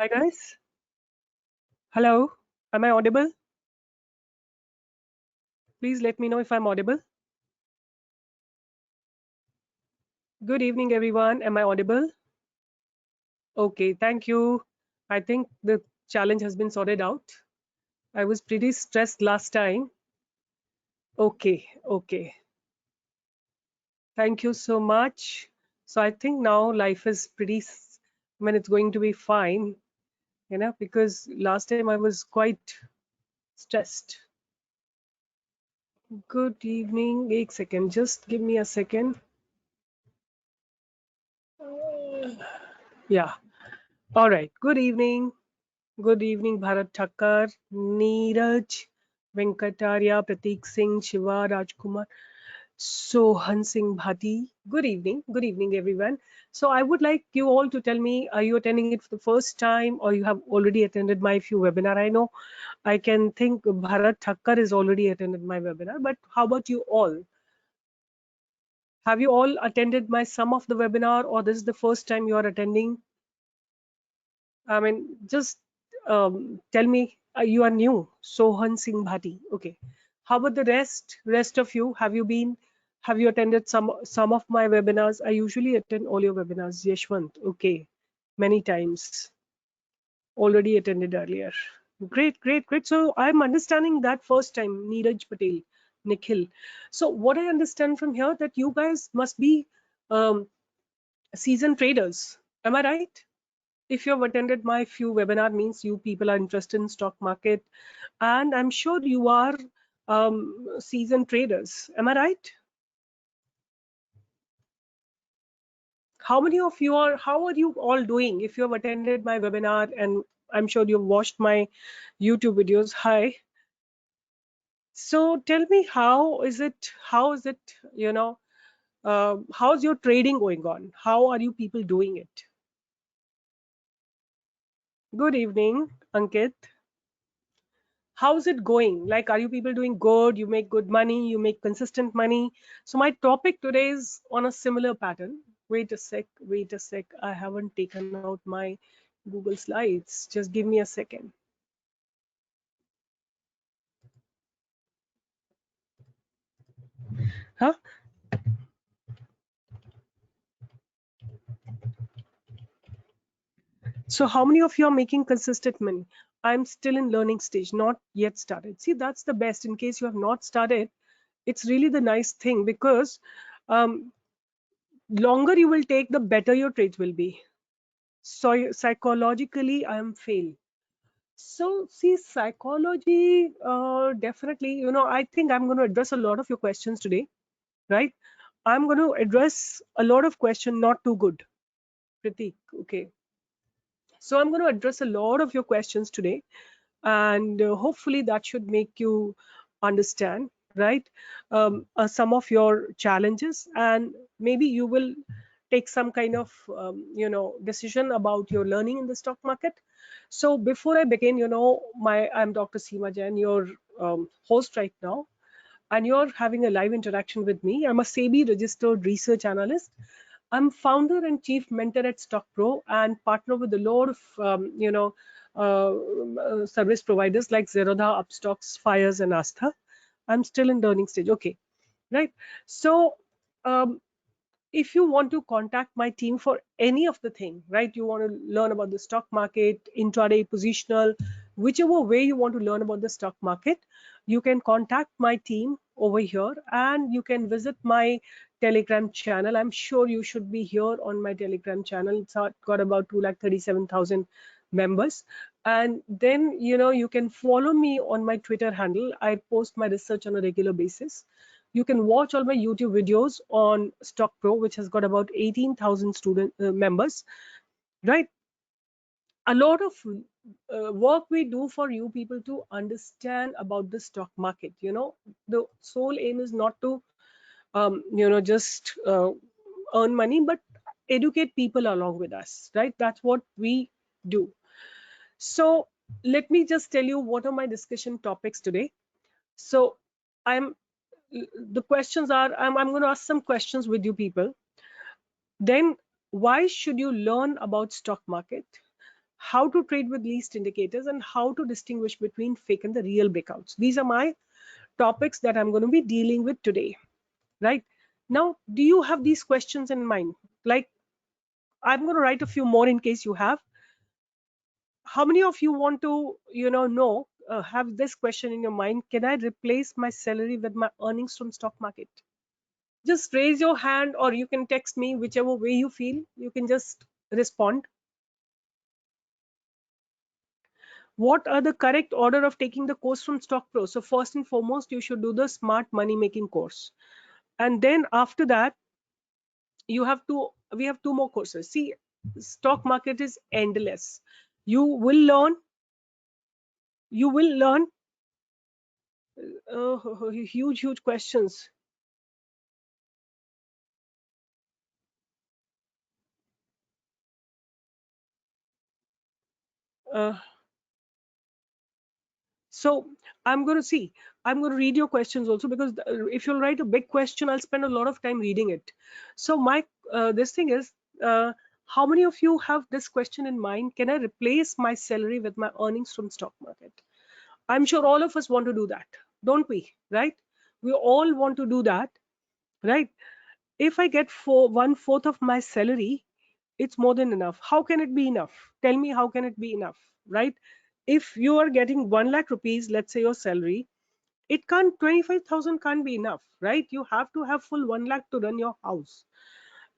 Hi guys. Hello. Am I audible? Please let me know if I'm audible. Good evening, everyone. Am I audible? Okay, thank you. I think the challenge has been sorted out. I was pretty stressed last time. Okay, okay. Thank you so much. So I think now life is it's going to be fine, because last time I was quite stressed. Good evening. One second. Just give me a second. Yeah. All right. Good evening. Good evening, Bharat Thakkar, Neeraj, Venkatarya, Prateek Singh, Shiva, Rajkumar, Sohan Singh Bhati. Good evening, everyone. So I would like you all to tell me, are you attending it for the first time or you have already attended my few webinar? I know I can think Bharat Thakkar has already attended my webinar, but how about you all? Have you all attended my some of the webinar or this is the first time you are attending? I mean, just tell me you are new, Sohan Singh Bhati. Okay. How about the rest of you? Have you attended some of my webinars? I usually attend all your webinars. Yashwant. Okay. Many times. Already attended earlier. Great, great, great. So I'm understanding that first time, Neeraj Patel, Nikhil. So what I understand from here that you guys must be um, seasoned traders. Am I right? If you have attended my few webinar means you people are interested in stock market and I'm sure you are seasoned traders. Am I right? How are you all doing if you have attended my webinar and I'm sure you've watched my YouTube videos? Hi. So tell me how is it, how's your trading going on? How are you people doing it? Good evening, Ankit. How's it going? Like, are you people doing good? You make good money, you make consistent money. So my topic today is on a similar pattern. Wait a sec. I haven't taken out my Google Slides. Just give me a second. Huh? So how many of you are making consistent money? I'm still in learning stage, not yet started. See, that's the best. In case you have not started, it's really the nice thing because um, longer you will take, the better your trades will be. So psychologically, I am fail. So see, psychology, definitely, I think I'm going to address a lot of your questions today, right? I'm going to address a lot of questions, not too good, Pratik. Okay. So I'm going to address a lot of your questions today, and hopefully that should make you understand, right? Some of your challenges, and maybe you will take some kind of, decision about your learning in the stock market. So before I begin, I'm Dr. Seema Jain, your host right now, and you're having a live interaction with me. I'm a SEBI registered research analyst. I'm founder and chief mentor at StockPro and partner with a lot of service providers like Zerodha, Upstocks, Fires, and Astha. I'm still in learning stage. Okay, right. So um, if you want to contact my team for any of the thing, right? You want to learn about the stock market, intraday, positional, whichever way you want to learn about the stock market, you can contact my team over here and you can visit my Telegram channel. I'm sure you should be here on my Telegram channel. It's got about 237,000 members. And then, you can follow me on my Twitter handle. I post my research on a regular basis. You can watch all my YouTube videos on Stock Pro, which has got about 18,000 student members, right? A lot of work we do for you people to understand about the stock market. The sole aim is not to, just earn money, but educate people along with us, right? That's what we do. So let me just tell you what are my discussion topics today. So I'm the questions are I'm going to ask some questions with you people. Then why should you learn about stock market? how to trade with least indicators, and how to distinguish between fake and the real breakouts. These are my topics that I'm going to be dealing with today. Right now, do you have these questions in mind? Like, I'm going to write a few more in case you have. How many of you want to, have this question in your mind? Can I replace my salary with my earnings from stock market? Just raise your hand, or you can text me, whichever way you feel. You can just respond. What are the correct order of taking the course from Stock Pro? So first and foremost, you should do the smart money making course. And then after that, we have two more courses. See, stock market is endless. You will learn, you will learn huge questions. Uh, so I'm going to read your questions also, because if you'll write a big question, I'll spend a lot of time reading it. So my this thing is, uh, how many of you have this question in mind? Can I replace my salary with my earnings from stock market? I'm sure all of us want to do that, don't we? Right? We all want to do that, right? If I get 1/4 of my salary, it's more than enough. How can it be enough? Tell me, how can it be enough? Right? If you are getting 1 lakh rupees, let's say your salary, it can't, 25,000 can't be enough, right? You have to have full 1 lakh to run your house.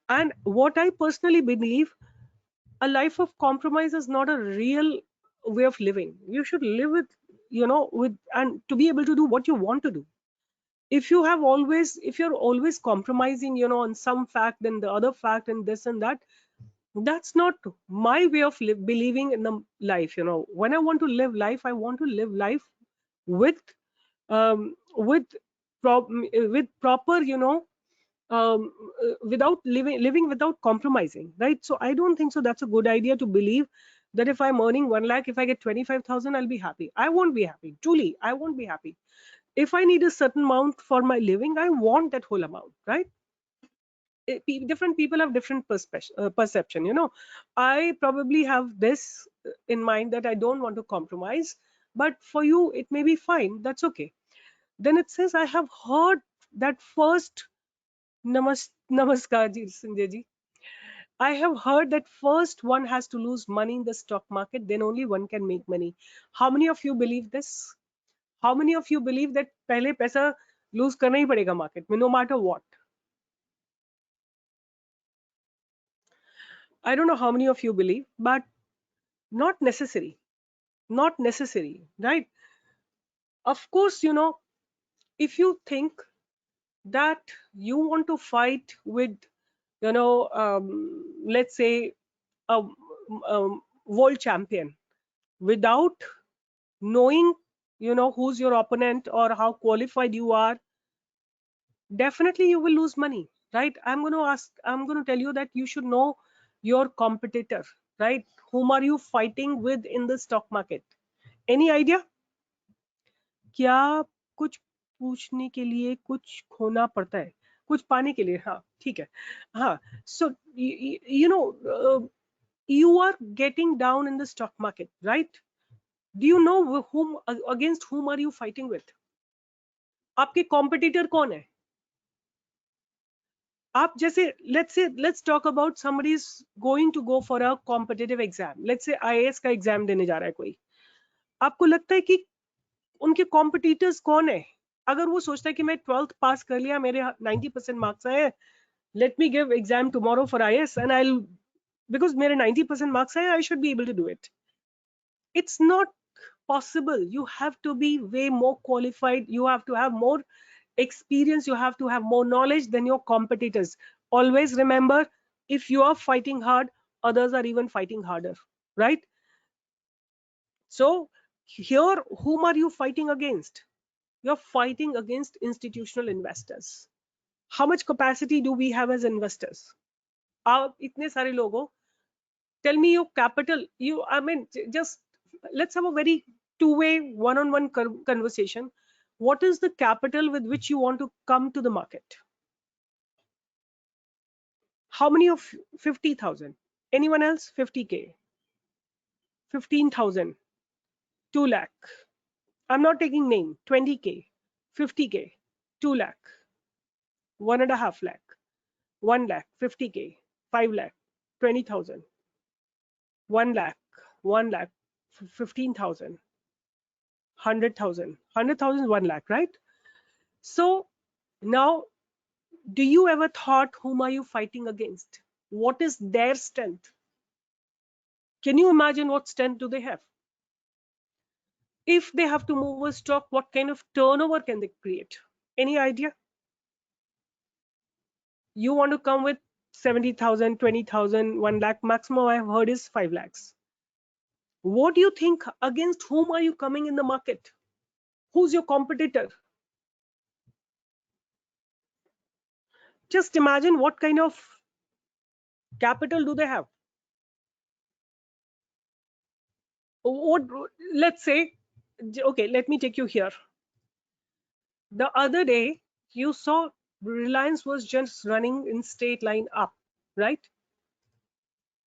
And what I personally believe, a life of compromise is not a real way of living. You should live with, with, and to be able to do what you want to do. If you're always compromising, on some fact and the other fact and this and that, that's not my way of believing in the life. When I want to live life, I want to live life with with with proper, without living without compromising, right? So I don't think so that's a good idea to believe that if I'm earning 1 lakh, if I get 25,000, I'll be happy. I won't be happy. Truly, I won't be happy. If I need a certain amount for my living, I want that whole amount, right? Different people have different perception. I probably have this in mind, that I don't want to compromise, but for you it may be fine. That's okay. Then it says, I have heard that first, namaskar ji, Sanjay ji. I have heard that first one has to lose money in the stock market, then only one can make money. How many of you believe this? How many of you believe that pehle paisa lose karna hi padega market mein, no matter what? I don't know how many of you believe, but not necessary. Not necessary, right? Of course, if you think that you want to fight with, let's say, a, world champion, without knowing, who's your opponent or how qualified you are, definitely you will lose money, right? I'm going to tell you that you should know your competitor, right? Whom are you fighting with in the stock market? Any idea? क्या कुछ पूछने के लिए कुछ खोना पड़ता है, कुछ पाने के लिए? हाँ, ठीक है। हाँ, so you are getting down in the stock market, right? Do you know whom, against whom are you fighting with? आपके कॉम्पिटिटर कौन है? आप जैसे, let's talk about somebody is going to go for a competitive exam. Let's say IAS का exam देने जा रहा है कोई। आपको लगता है कि उनके कॉम्पिटिटर्स कौन है? अगर वो सोचता है कि मैं 12th पास कर लिया, मेरे 90% मार्क्स आए, let me give exam tomorrow for IAS and I'll, because मेरे 90% मार्क्स आए, I should be able to do it. It's not possible. You have to be way more qualified. You have to have more experience. You have to have more knowledge than your competitors. Always remember, if you are fighting hard, others are even fighting harder, right? So here, whom are you fighting against? You're fighting against institutional investors. How much capacity do we have as investors? आप इतने सारे लोगों, tell me your capital. I mean, just let's have a very two-way, one-on-one conversation. What is the capital with which you want to come to the market? How many of 50,000? Anyone else? 50K. 15,000, 2 lakh. I'm not taking name. 20K, 50K, 2 lakh, 1.5 lakh, 1 lakh, 50K, 5 lakh, 20,000, 1 lakh, 1 lakh, 15,000, 100,000, 100,000, 1 lakh, right? So now, do you ever thought whom are you fighting against? What is their strength? Can you imagine what strength do they have? If they have to move a stock, what kind of turnover can they create? Any idea? You want to come with 70,000, 20,000, 1 lakh, maximum I've heard is 5 lakhs. What do you think? Against whom are you coming in the market? Who's your competitor? Just imagine what kind of capital do they have. What, let's say, okay, let me take you here. The other day, you saw Reliance was just running in straight line up, right?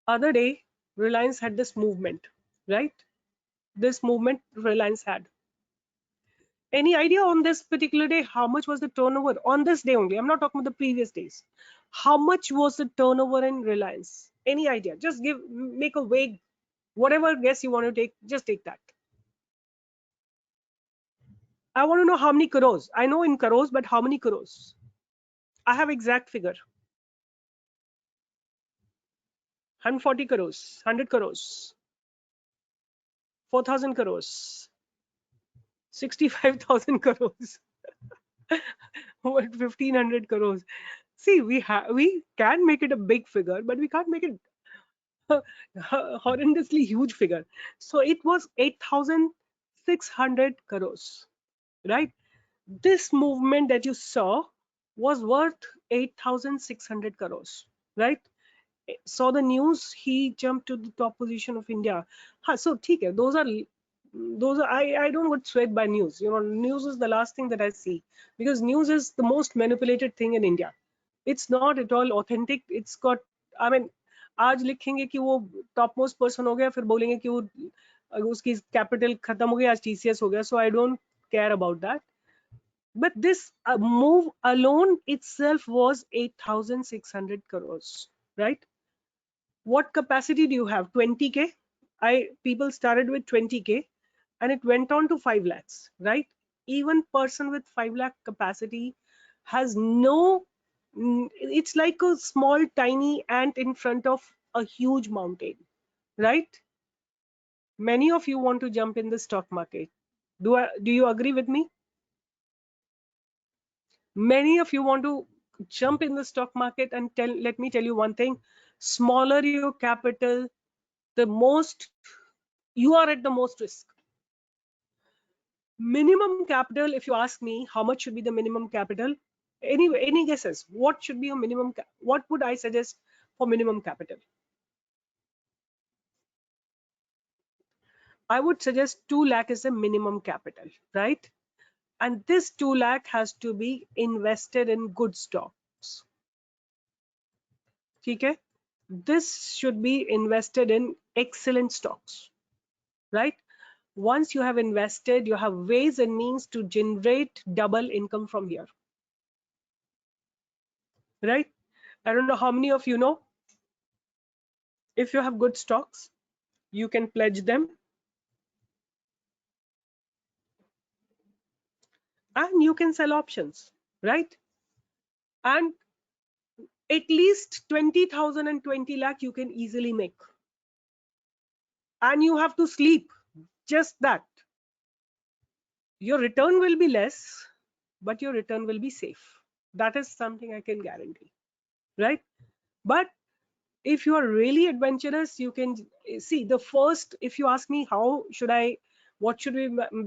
Other day, Reliance had this movement, right? This movement Reliance had. Any idea on this particular day, how much was the turnover on this day only? I'm not talking about the previous days. How much was the turnover in Reliance? Any idea? Just make a vague, whatever guess you want to take, just take that. I want to know how many crores. I know in crores, but how many crores? I have exact figure. 140 crores, 100 crores, 4,000 crores, 65,000 crores, what 1,500 crores. See, we can make it a big figure, but we can't make it horrendously huge figure. So it was 8,600 crores, right? This movement that you saw was worth 8,600 crores, right? Saw the news, he jumped to the top position of India. So okay, those are I don't get swayed by news. You know, news is the last thing that I see, because news is the most manipulated thing in India. It's not at all authentic. It's got, I mean, आज लिखेंगे कि वो top most person हो गया, फिर बोलेंगे कि वो उसकी कैपिटल खत्म हो गया, आज TCS हो गया. So I don't care about that. But this move alone itself was 8,600 crores, right? What capacity do you have? 20K. People started with 20K and it went on to 5 lakhs, right? Even person with 5 lakh capacity has no, it's like a small tiny ant in front of a huge mountain, right? Many of you want to jump in the stock market. Do you agree with me? Many of you want to jump in the stock market, and let me tell you one thing: smaller your capital, the most you are at the most risk. Minimum capital, if you ask me, how much should be the minimum capital? Any guesses? What should be a minimum? What would I suggest for minimum capital? I would suggest 2 lakh is the minimum capital, right? And this 2 lakh has to be invested in good stocks. Okay? This should be invested in excellent stocks, right? Once you have invested, you have ways and means to generate double income from here, right? I don't know how many of you know, if you have good stocks, you can pledge them and you can sell options, right? And at least 20,000 and 20 lakh you can easily make. And you have to sleep, just that. Your return will be less, but your return will be safe. That is something I can guarantee, right? But if you are really adventurous, you can see the first, if you ask me what should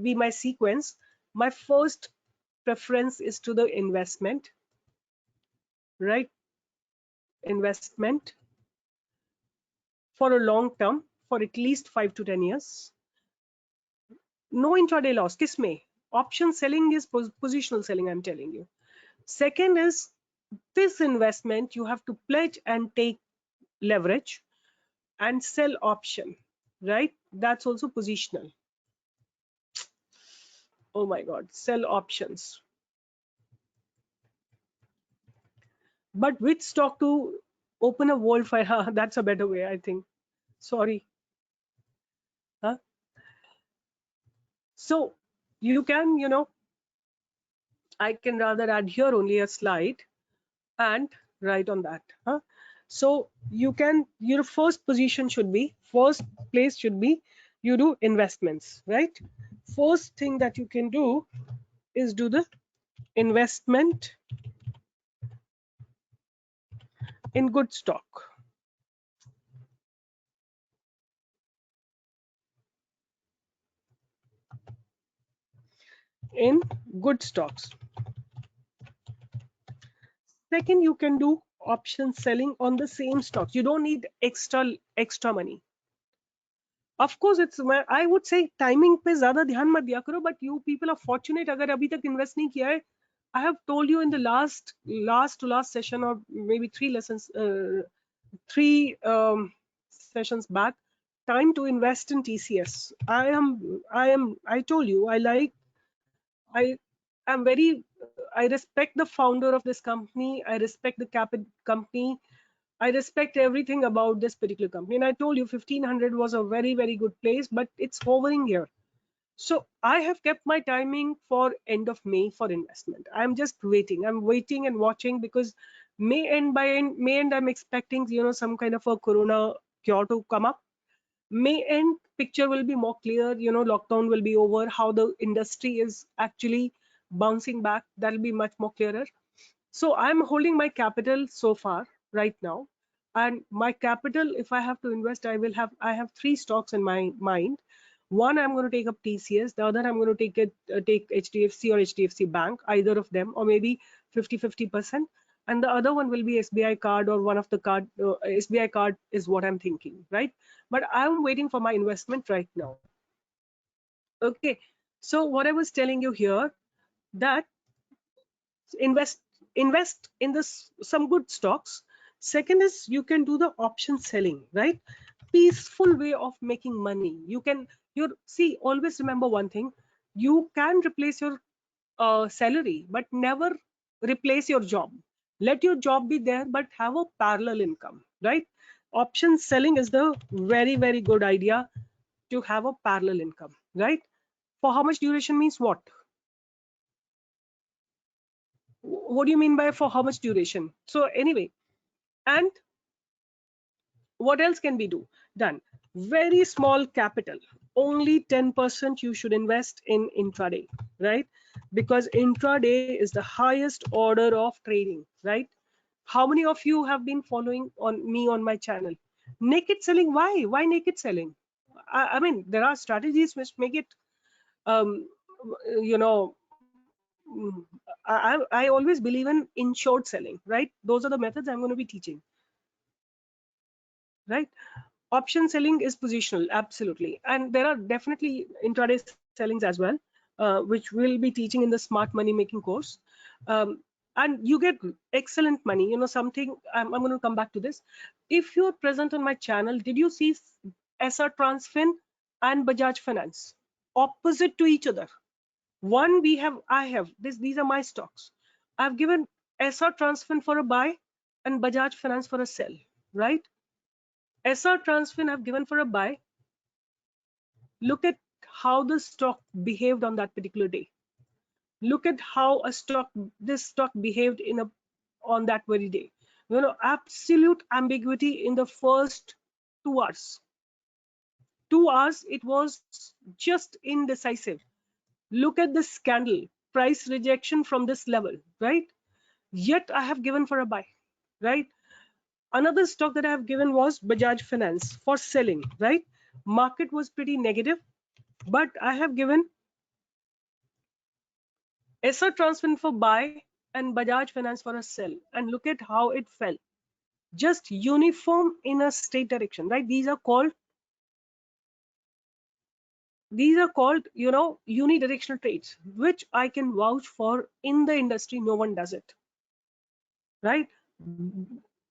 be my sequence, my first preference is to the investment, right? Investment for a long term, for at least 5 to 10 years. No intraday loss. Kisme? Option selling is positional selling, I'm telling you. Second is, this investment you have to pledge and take leverage and sell option. right? That's also positional. Oh my God, sell options. But which stock to open a wall fire? That's a better way, I think. Sorry. Huh? So you can, I can rather add here only a slide and write on that. Huh? So you can, your first position should be, first place should be, you do investments, right? First thing that you can do is do the investment in good stock. In good stocks. Second, you can do option selling on the same stocks. You don't need extra money. Of course, it's, I would say timing पे ज़्यादा ध्यान मत दिया करो, but you people are fortunate अगर अभी तक invest नहीं किया है. I have told you in the last session, or maybe three sessions back, time to invest in TCS. I told you, I am very, I respect the founder of this company. I respect the company. I respect everything about this particular company. And I told you 1500 was a very, very good place, but it's hovering here. So I have kept my timing for end of May for investment. I'm just waiting. I'm waiting and watching, because May end, I'm expecting, some kind of a corona cure to come up. May end picture will be more clear, lockdown will be over, how the industry is actually bouncing back, that'll be much more clearer. So I'm holding my capital so far right now, and my capital, if I have to invest, I have three stocks in my mind. One, I'm going to take up TCS. The other, I'm going to take HDFC or HDFC Bank, either of them, or maybe 50-50%. And the other one will be SBI card, or one of the card. SBI card is what I'm thinking, right? But I'm waiting for my investment right now. Okay. So what I was telling you here, that invest invest in this some good stocks. Second is, you can do the option selling, right? Peaceful way of making money. You see, always remember one thing: you can replace your salary, but never replace your job. Let your job be there, but have a parallel income, right? Option selling is the very, very good idea, to have a parallel income, right? For how much duration means what? What do you mean by for how much duration? So anyway, and what else can we do? Done. Very small capital, only 10% you should invest in intraday, right? Because intraday is the highest order of trading, right? How many of you have been following on me on my channel? Naked selling, why naked selling? I mean, there are strategies which make it, um you know mm, I always believe in short selling, right? Those are the methods I'm going to be teaching, right? Option selling is positional, absolutely, and there are definitely intraday sellings as well, which we'll be teaching in the smart money making course. um, and you get excellent money, something. I'm going to come back to this. If you're present on my channel, did you see SR Transfin and Bajaj Finance opposite to each other? One, I have this, these are my stocks. I've given SR Transfin for a buy and Bajaj Finance for a sell, right? SR Transfin I've given for a buy. Look at how the stock behaved on that particular day. Look at how this stock behaved on that very day. Absolute ambiguity in the first 2 hours. 2 hours, it was just indecisive. Look at this candle, price rejection from this level, right? Yet I have given for a buy, right? Another stock that I have given was Bajaj Finance for selling, right? Market was pretty negative, but I have given SR Transfin for buy and Bajaj Finance for a sell. And look at how it fell. Just uniform in a straight direction, right? These are called, unidirectional trades, which I can vouch for. In the industry, no one does it, right?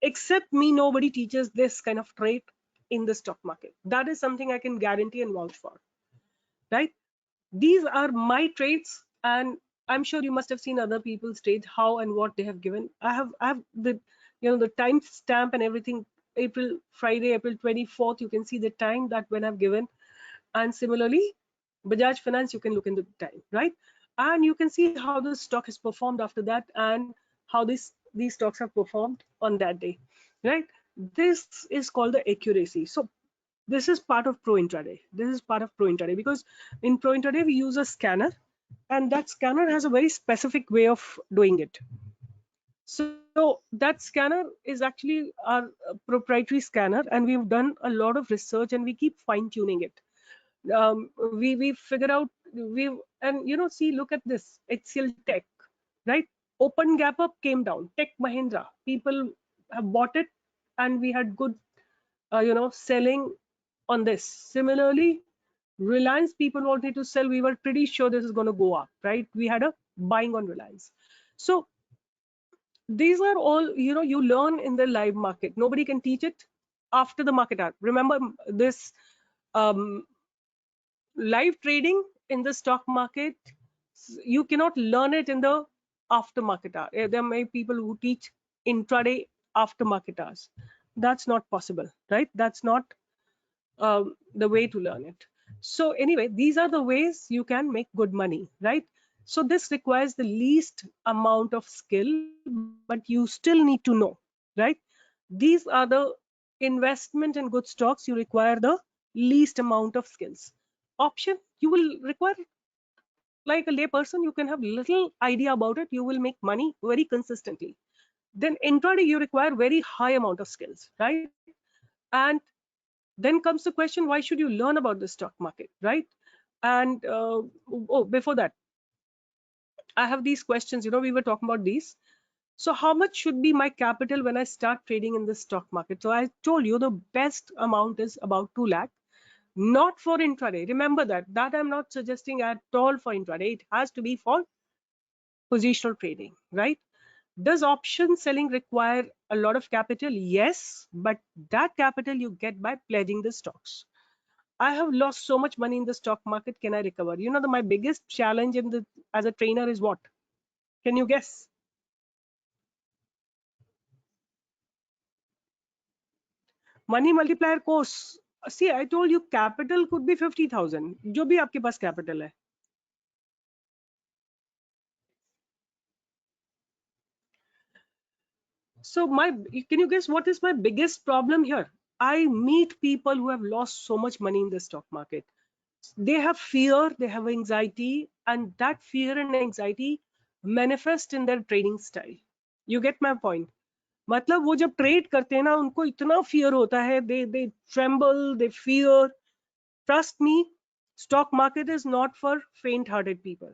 Except me, nobody teaches this kind of trade. in the stock market. That is something I can guarantee and vouch for, right? These are my trades, and I'm sure you must have seen other people's trades, how and what they have given. I have the, the time stamp and everything. Friday, April 24th, you can see the time that when I've given. And similarly, Bajaj Finance, you can look into the time, right? And you can see how the stock has performed after that, and how these stocks have performed on that day, right? This is called the accuracy. So this is part of pro intraday. This is part of pro intraday, because in pro intraday we use a scanner, and that scanner has a very specific way of doing it. So that scanner is actually our proprietary scanner, and we've done a lot of research, and we keep fine tuning it. We figure out, we and see, look at this HCL Tech, right? Open gap up, came down. Tech Mahindra, people have bought it, and we had good selling on this. Similarly, Reliance, people wanted to sell, we were pretty sure this is going to go up, right? We had a buying on Reliance. So these are all, you learn in the live market. Nobody can teach it after the market hour. Remember this, um, live trading in the stock market, you cannot learn it in the after market hour. There may be people who teach intraday after market hours. That's not possible, right? That's not the way to learn it. So anyway, these are the ways you can make good money, right? So this requires the least amount of skill, but you still need to know, right? These are the investment in good stocks. You require the least amount of skills. Option, you will require, like a lay person, you can have little idea about it, you will make money very consistently. Then intraday, you require very high amount of skills, right? And then comes the question, why should you learn about the stock market, right? And oh, before that, I have these questions, we were talking about these. So how much should be my capital when I start trading in the stock market? So I told you the best amount is about 2 lakh, not for intraday. Remember that I'm not suggesting at all for intraday. It has to be for positional trading, right? Does option selling require a lot of capital? Yes, but that capital you get by pledging the stocks. I have lost so much money in the stock market. Can I recover? My biggest challenge as a trainer is what? Can you guess? Money multiplier course. See, I told you capital could be 50,000. जो भी आपके पास capital है. So can you guess what is my biggest problem here? I meet people who have lost so much money in the stock market. They have fear, they have anxiety, and that fear and anxiety manifest in their trading style. You get my point? मतलब वो जब trade करते हैं ना, उनको इतना fear होता है, they tremble, they fear. Trust me, stock market is not for faint hearted people.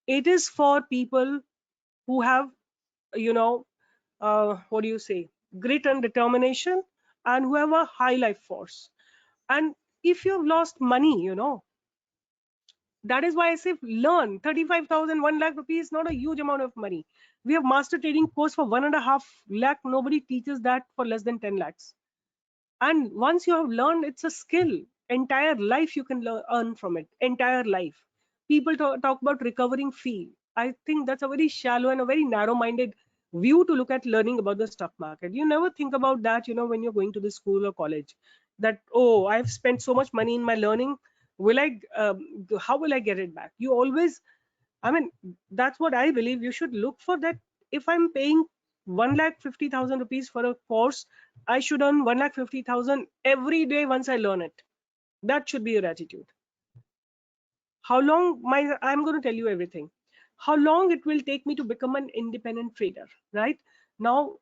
It is for people who have, you know what do you say, grit and determination, and who have a high life force. And if you've lost money, that is why I say learn. 35,000, 1 lakh rupees is not a huge amount of money. We have master trading course for 1.5 lakh. Nobody teaches that for less than 10 lakhs. And once you have learned, it's a skill. Entire life you can earn from it. Entire life. People talk about recovering fee. I think that's a very shallow and a very narrow-minded view to look at learning about the stock market. You never think about that, when you're going to the school or college. That, oh, I've spent so much money in my learning. How will I get it back? You always, I mean, that's what I believe. You should look for that. If I'm paying 1,50,000 rupees for a course, I should earn 1,50,000 every day once I learn it. That should be your attitude. How long I'm going to tell you everything. How long it will take me to become an independent trader, right? Now,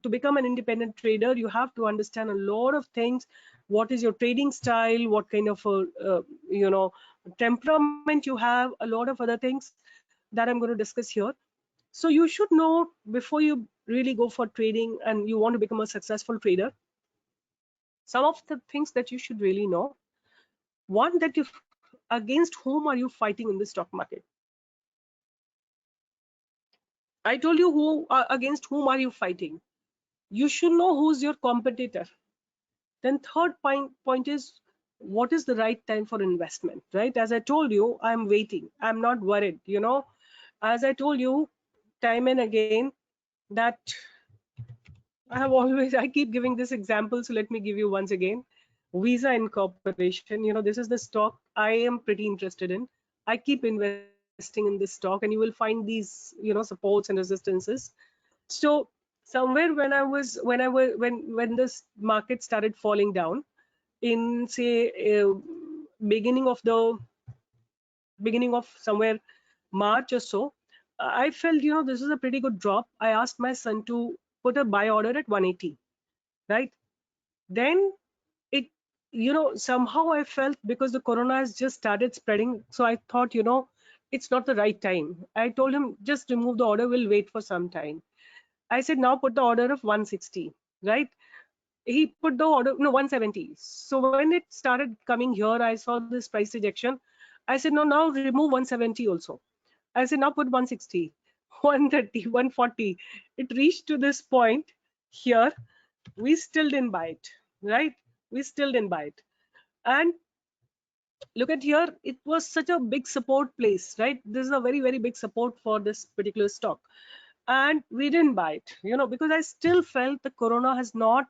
to become an independent trader, you have to understand a lot of things. What is your trading style? What kind of temperament you have? A lot of other things that I'm going to discuss here. So you should know before you really go for trading and you want to become a successful trader, some of the things that you should really know. One, that you, against whom are you fighting in the stock market? I told you against whom are you fighting. You should know who's your competitor. Then third point is, what is the right time for investment, right? As I told you, I'm waiting, I'm not worried, as I told you time and again, that I keep giving this example, so let me give you once again. Visa Incorporation, this is the stock I am pretty interested in. I keep investing in this stock, and you will find these, supports and resistances. So somewhere when this market started falling down in, say, beginning of the beginning of somewhere March or so, I felt, this is a pretty good drop. I asked my son to put a buy order at 180, right? Then it, somehow I felt, because the corona has just started spreading, so I thought, it's not the right time. I told him, just remove the order, we'll wait for some time. I said, now put the order of 160, right? He put the order, no, 170. So when it started coming here, I saw this price rejection. I said, no, now remove 170 also. I said, now put 160, 130, 140. It reached to this point here. We still didn't buy it, right? We still didn't buy it. And look at here, it was such a big support place, right? This is a very, very big support for this particular stock. And we didn't buy it, because I still felt the corona has not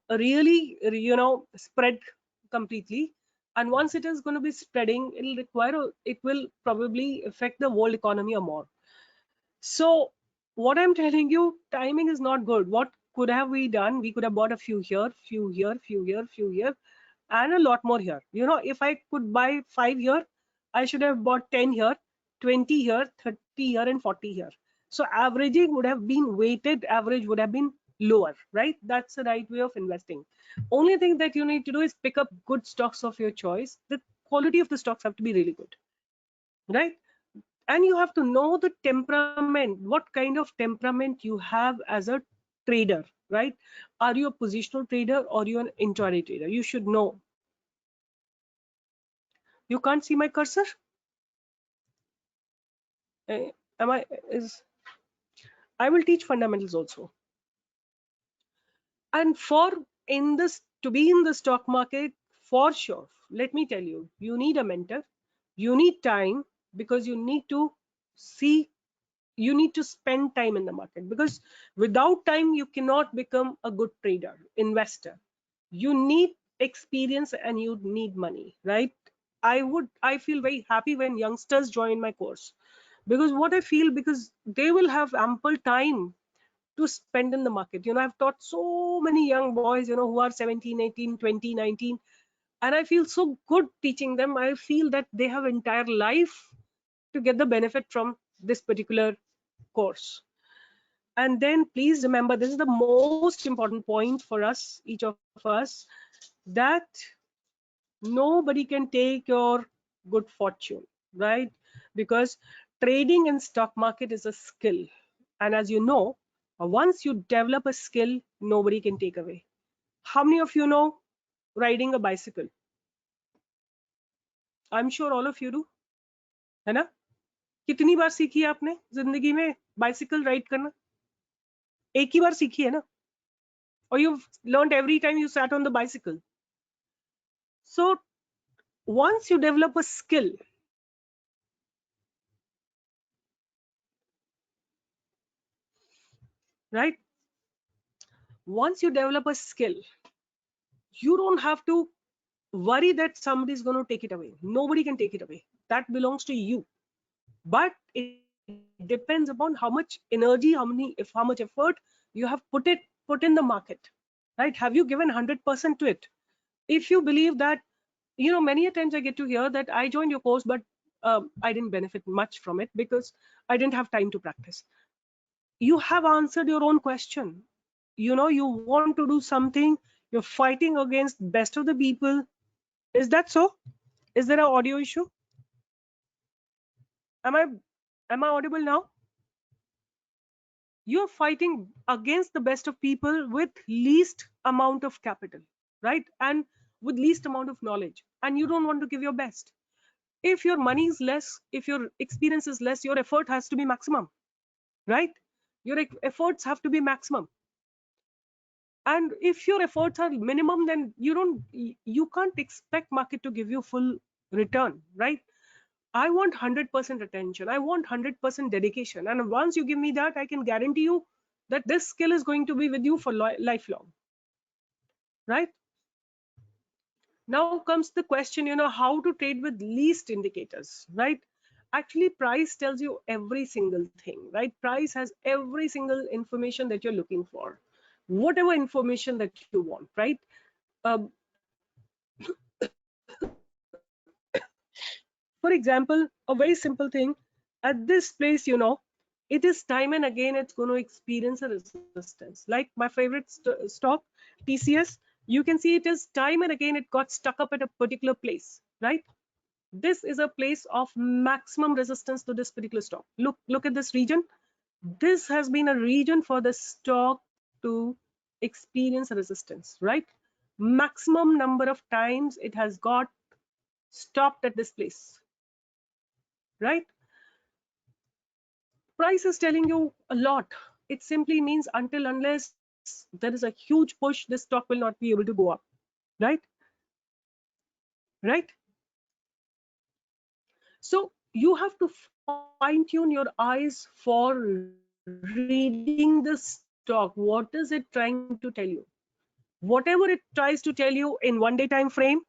really, spread completely. And once it is going to be spreading, it will probably affect the world economy or more. So what I'm telling you, timing is not good. What could have we done? We could have bought a few here, few here, few here, few here, and a lot more here. If I could buy 5 here, I should have bought 10 here, 20 here, 30 here, and 40 here. So averaging would have been weighted average would have been lower, right? That's the right way of investing. Only thing that you need to do is pick up good stocks of your choice. The quality of the stocks have to be really good, right? And you have to know the temperament, what kind of temperament you have as a trader, right? Are you a positional trader or you an intraday trader? You should know. You can't see my cursor. Uh, am I is I will teach fundamentals also. And for in this to be in the stock market, for sure, let me tell you, you need a mentor, you need time, because see you need to spend time in the market, because without time you cannot become a good trader, investor. You need experience and you need money, right? I feel very happy when youngsters join my course, because what I feel, because they will have ample time to spend in the market. I've taught so many young boys, who are 17, 18, 20, 19, and I feel so good teaching them. I feel that they have entire life to get the benefit from this particular course. And then please remember, this is the most important point for us, each of us, that nobody can take your good fortune, right? Because trading in stock market is a skill, and as you know, once you develop a skill, nobody can take away. How many of you know riding a bicycle? I'm sure all of you do, है ना? कितनी बार सीखी है आपने जिंदगी में bicycle ride करना? एक ही बार सीखी है ना? Or you've learned every time you sat on the bicycle. So once you develop a skill, right? Once you develop a skill, you don't have to worry that somebody is going to take it away. Nobody can take it away. That belongs to you. But it depends upon how much energy, how much effort you have put in the market, right? Have you given 100% to it? If you believe that, many a times I get to hear that I joined your course, but I didn't benefit much from it because I didn't have time to practice. You have answered your own question. You want to do something, you're fighting against best of the people. Is that so? Is there an audio issue? Am I audible now? You're fighting against the best of people with least amount of capital, right? And with least amount of knowledge, and you don't want to give your best. If your money is less, if your experience is less, your effort has to be maximum, right? Your efforts have to be maximum. And if your efforts are minimum, then you can't expect market to give you full return, right? I want 100% attention, I want 100% dedication, and once you give me that, I can guarantee you that this skill is going to be with you for lifelong, right? Now comes the question, how to trade with least indicators, right? Actually, price tells you every single thing, right? Price has every single information that you're looking for, whatever information that you want, right? um, for example, a very simple thing, at this place, it is time and again it's going to experience a resistance. Like my favorite stock, TCS, you can see it is time and again it got stuck up at a particular place, right? This is a place of maximum resistance to this particular stock. Look at this region. This has been a region for the stock to experience a resistance, right? Maximum number of times it has got stopped at this place, right? Price is telling you a lot. It simply means until unless there is a huge push, this stock will not be able to go up, right? Right? So you have to fine tune your eyes for reading the stock. What is it trying to tell you? Whatever it tries to tell you in 1 day time frame,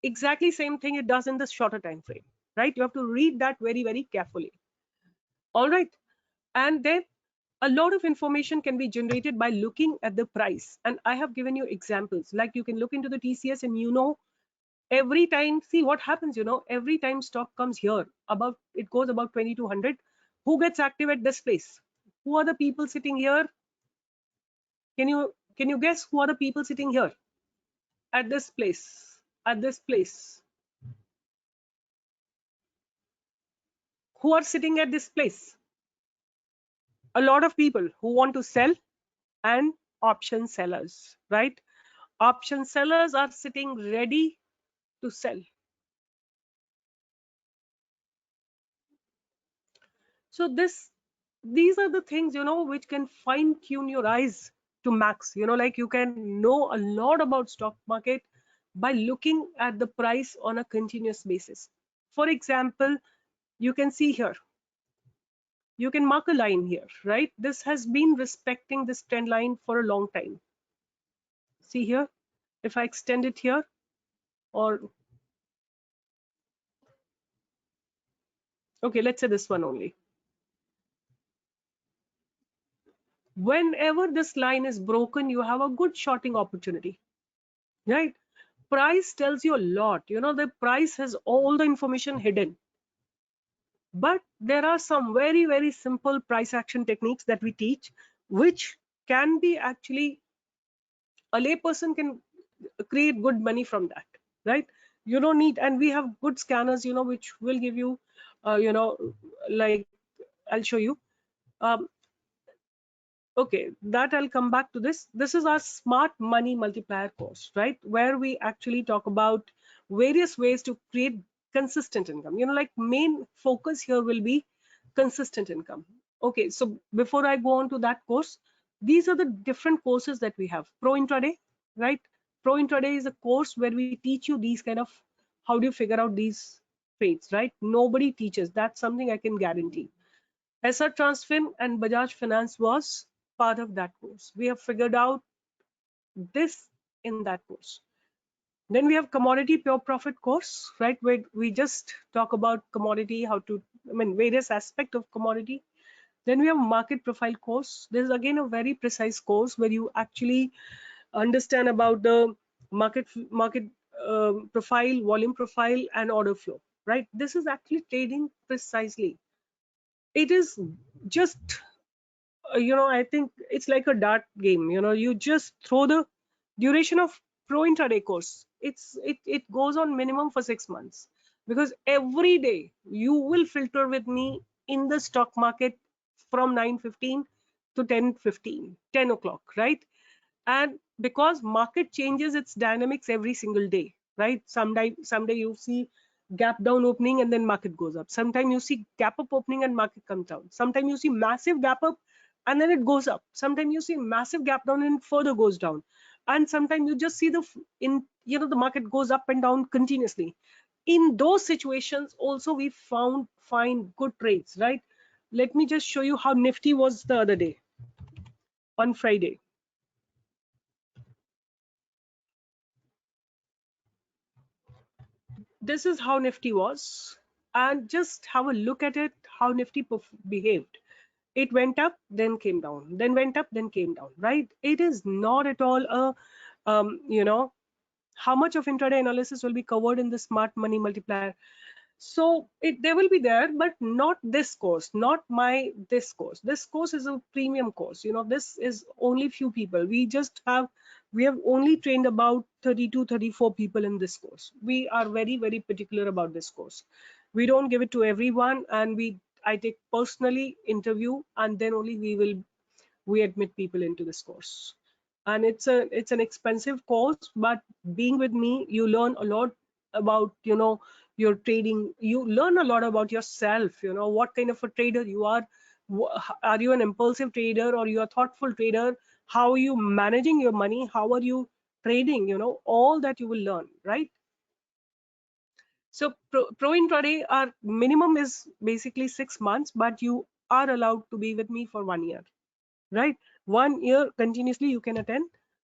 exactly same thing it does in the shorter time frame, right? You have to read that very, very carefully. All right. And then a lot of information can be generated by looking at the price. And I have given you examples, like you can look into the TCS and every time, see what happens, every time stock comes here, about it goes about 2200, who gets active at this place? Who are the people sitting here? Can you guess who are the people sitting here at this place? At this place, who are sitting at this place? A lot of people who want to sell, and option sellers, right? Option sellers are sitting ready to sell. So these are the things, which can fine tune your eyes to max. Like you can know a lot about stock market by looking at the price on a continuous basis. For example, you can see here, you can mark a line here, right? This has been respecting this trend line for a long time. See here, if I extend it here, or okay, let's say this one only. Whenever this line is broken, you have a good shorting opportunity, right? Price tells you a lot. The price has all the information hidden, but there are some very, very simple price action techniques that we teach, which can be actually, a layperson can create good money from that, right? You don't need, and we have good scanners, which will give you, like I'll show you. um, okay, that I'll come back to this. This is our smart money multiplier course, right? Where we actually talk about various ways to create consistent income. Like main focus here will be consistent income. Okay, so before I go on to that course, these are the different courses that we have. Pro Intraday, right? Pro Intraday is a course where we teach you these kind of, how do you figure out these trades, right? Nobody teaches. That's something I can guarantee. SR Transfin and Bajaj Finance was part of that course. We have figured out this in that course. Then we have commodity pure profit course, right? Where we just talk about commodity, various aspects of commodity. Then we have market profile course. This is again a very precise course where you actually understand about the market profile, volume profile, and order flow, right? This is actually trading precisely. It is just I think it's like a dart game. You just throw the duration of pro intraday course. It goes on minimum for 6 months, because every day you will filter with me in the stock market from 9:15 to 10:15, 10 o'clock, right? And because market changes its dynamics every single day, right? Someday you see gap down opening and then market goes up. Sometimes you see gap up opening and market comes down. Sometimes you see massive gap up and then it goes up. Sometimes you see massive gap down and further goes down, and sometimes you just see the market goes up and down continuously. In those situations also we find good trades, right? Let me just show you how Nifty was the other day on Friday. This is how Nifty was, and just have a look at it, how Nifty behaved. It went up, then came down, then went up, then came down, right? It is not at all a how much of intraday analysis will be covered in the smart money multiplier. So they will be there, but not this course, not my this course. This course is a premium course. This is only few people. We have only trained about 32 34 people in this course. We are very very particular about this course. We don't give it to everyone, and I take personally interview, and then only we admit people into this course. And it's an expensive course, but being with me you learn a lot about your trading. You learn a lot about yourself, what kind of a trader you are. Are you an impulsive trader or you are thoughtful trader? How are you managing your money? How are you trading? All that you will learn, right? So pro intraday, our minimum is basically 6 months, but you are allowed to be with me for 1 year, right? 1 year continuously you can attend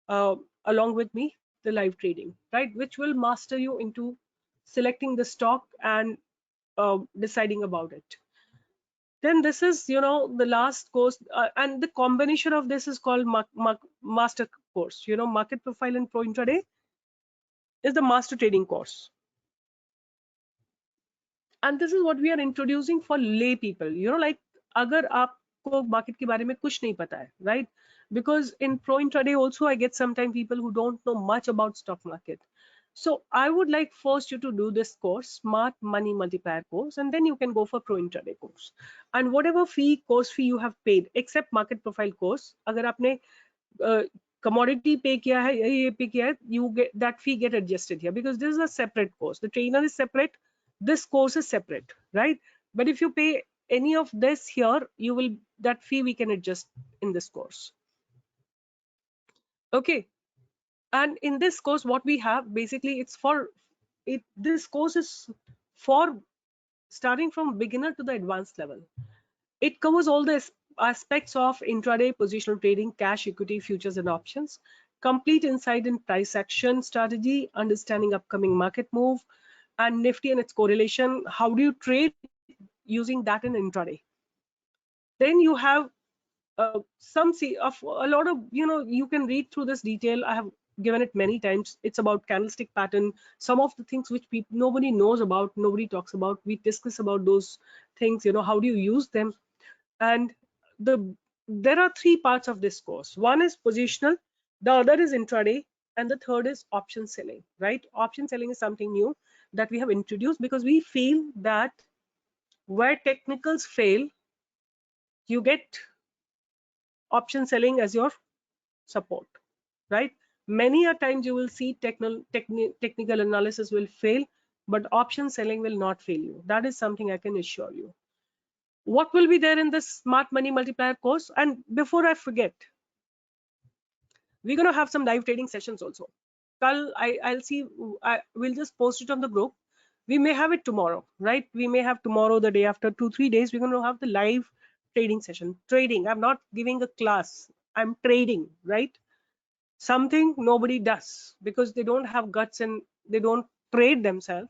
uh, along with me the live trading, right? Which will master you into selecting the stock and deciding about it. Then this is the last course, and the combination of this is called master course. Market profile and pro intraday is the master trading course, and this is what we are introducing for lay people. Like अगर आपको market के बारे में कुछ नहीं पता है, right? Because in pro intraday also I get sometimes people who don't know much about stock market. So I would like first you to do this course, smart money multiplier course, and then you can go for pro intraday course. And whatever course fee you have paid, except market profile course, अगर आपने commodity pay किया है या ये pay किया है, you get that fee get adjusted here, because this is a separate course. The trainer is separate, this course is separate, right? But if you pay any of this here, you will that fee we can adjust in this course. Okay. And in this course what we have, basically it's for it this course is for starting from beginner to the advanced level. It covers all the aspects of intraday positional trading, cash, equity, futures and options, complete insight in price action strategy, understanding upcoming market move, and Nifty and its correlation. How do you trade using that in intraday? Then you have some see of a lot of you can read through this detail. I have given it many times. It's about candlestick pattern, some of the things which nobody knows about, nobody talks about. We discuss about those things, how do you use them. And there are three parts of this course. One is positional, the other is intraday, and the third is option selling, right? Option selling is something new that we have introduced because we feel that where technicals fail, you get option selling as your support, right? Many a times you will see technical analysis will fail, but option selling will not fail you. That is something I can assure you. What will be there in this smart money multiplier course? And before I forget, we're going to have some live trading sessions also. I'll see, we'll just post it on the group. We may have it tomorrow, right? We may have tomorrow, the day after, 2-3 days we're going to have the live trading session. Trading, I'm not giving a class, I'm trading, right? Something nobody does because they don't have guts and they don't trade themselves.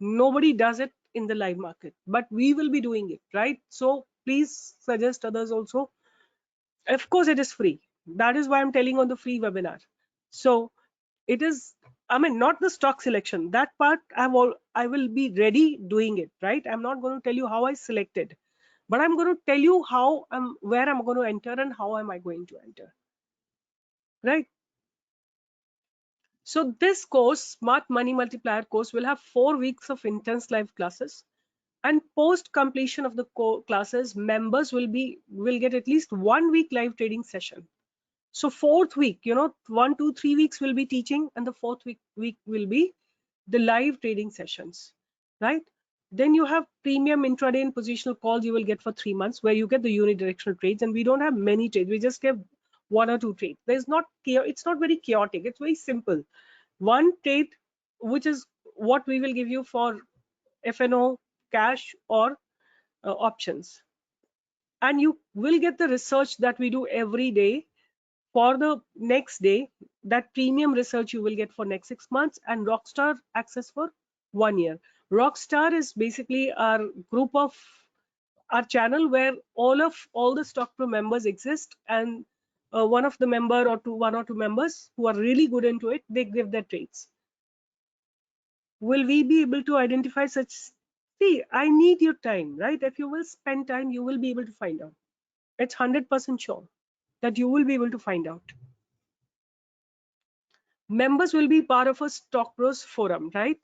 Nobody does it in the live market, but we will be doing it, right? So please suggest others also. Of course it is free. That is why I'm telling on the free webinar. So it is, I mean, not the stock selection, that part I will be ready doing it, right? I'm not going to tell you how I selected, but I'm going to tell you where I'm going to enter and how am I going to enter, right? So this course, Smart Money Multiplier course, will have 4 weeks of intense live classes, and post completion of the classes, members will get at least 1 week live trading session. So fourth week, 1, 2, 3 weeks will be teaching, and the fourth week will be the live trading sessions, right? Then you have premium intraday and positional calls you will get for 3 months, where you get the unidirectional trades, and we don't have many trades. We just get one or two trades. There's not it's not very chaotic. It's very simple. One trade, which is what we will give you for FNO, cash, or options. And you will get the research that we do every day for the next day. That premium research you will get for next 6 months, and Rockstar access for 1 year. Rockstar is basically our group of our channel where all the Stock Pro members exist, and one of the member or one or two members who are really good into it, they give their trades. Will we be able to identify such? See, I need your time, right? If you will spend time, you will be able to find out. It's 100% sure that you will be able to find out. Members will be part of a Stock Pros forum, right?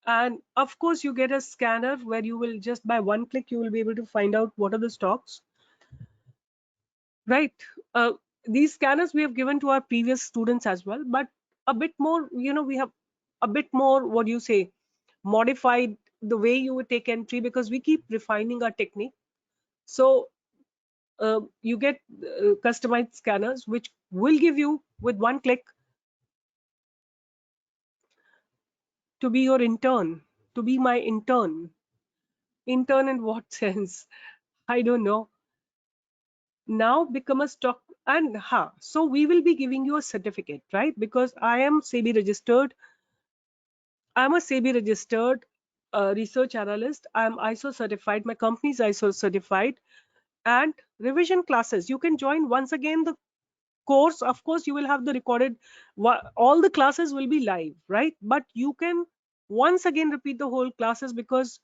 And of course, you get a scanner where you will just by one click, you will be able to find out what are the stocks, right? These scanners we have given to our previous students as well, but a bit more, we have a bit more, what do you say, modified the way you would take entry, because we keep refining our technique. So you get customized scanners which will give you with one click to be your intern, to be my intern. Intern in what sense? I don't know. Now become a stock, and so we will be giving you a certificate, right? Because I am SEBI registered. I'm a SEBI registered research analyst. I'm ISO certified. My company is ISO certified. And revision classes, you can join once again the course. Of course, you will have the recorded, all the classes will be live, right? But you can once again repeat the whole classes, because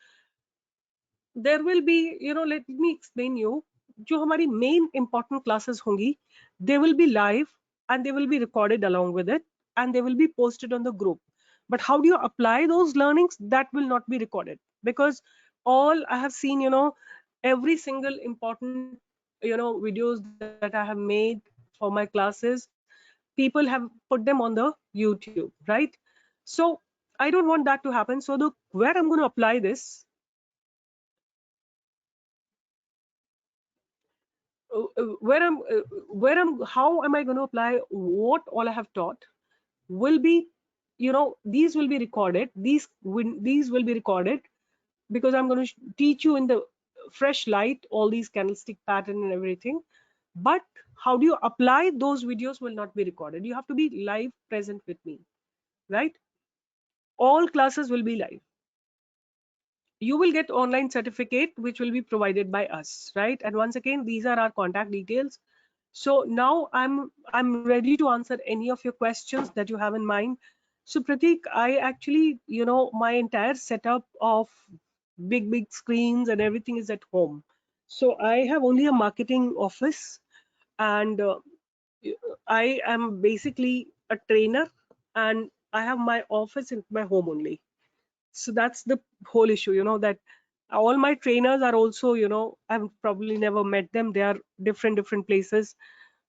there will be, let me explain you, जो हमारी main important classes होंगी, they will be live and they will be recorded along with it, and they will be posted on the group. But how do you apply those learnings? That will not be recorded, because all I have seen, every single important, videos that I have made for my classes, people have put them on the YouTube, right? So I don't want that to happen. So where I'm going to apply this, how am I going to apply what all I have taught will be, these will be recorded. These will be recorded, because I'm going to teach you in the fresh light all these candlestick pattern and everything. But how do you apply those videos will not be recorded. You have to be live present with me, right? All classes will be live. You will get online certificate which will be provided by us, right? And once again, these are our contact details. So now I'm ready to answer any of your questions that you have in mind. So Pratik, I actually, my entire setup of big screens and everything is at home. So I have only a marketing office, and I am basically a trainer, and I have my office in my home only. So that's the whole issue, that all my trainers are also, I've probably never met them. They are different places,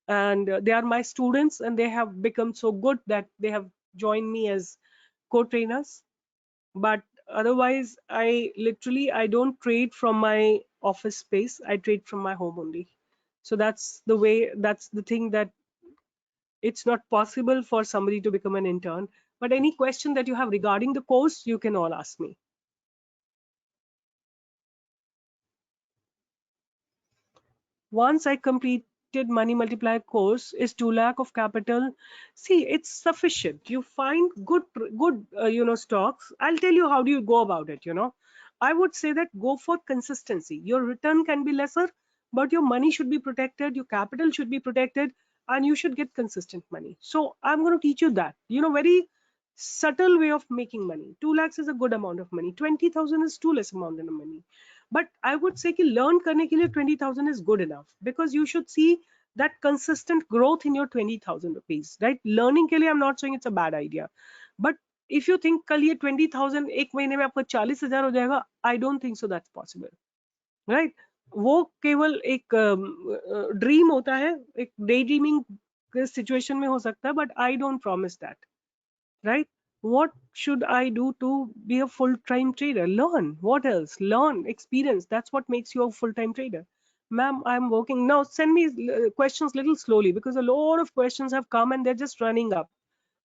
and they are my students, and they have become so good that they have joined me as co-trainers. But otherwise, I don't trade from my office space. I trade from my home only. So that's the thing, that it's not possible for somebody to become an intern. But any question that you have regarding the course, you can all ask me. Once I completed money multiplier course, is 2 lakh of capital. See, it's sufficient. You find good stocks. I'll tell you how do you go about it. I would say that go for consistency. Your return can be lesser, but your money should be protected, your capital should be protected, and you should get consistent money. So I'm going to teach you that, very subtle way of making money. 2 lakhs is a good amount of money. 20,000 is too less amount of money. But I would say कि learn करने के लिए 20,000 is good enough, because you should see that consistent growth in your 20,000 rupees, right? Learning के लिए I'm not saying it's a bad idea, but if you think कल ये 20,000 एक महीने में आपका 40,000 हो जाएगा, I don't think so that's possible, right? वो केवल एक ड्रीम होता है, एक डे ड्रीमिंग सिचुएशन में हो सकता है, but I don't promise that, right? What should I do to be a full-time trader? Learn. What else? Learn, experience. That's what makes you a full-time trader. Ma'am, I'm working now. Send me questions little slowly, because a lot of questions have come and they're just running up.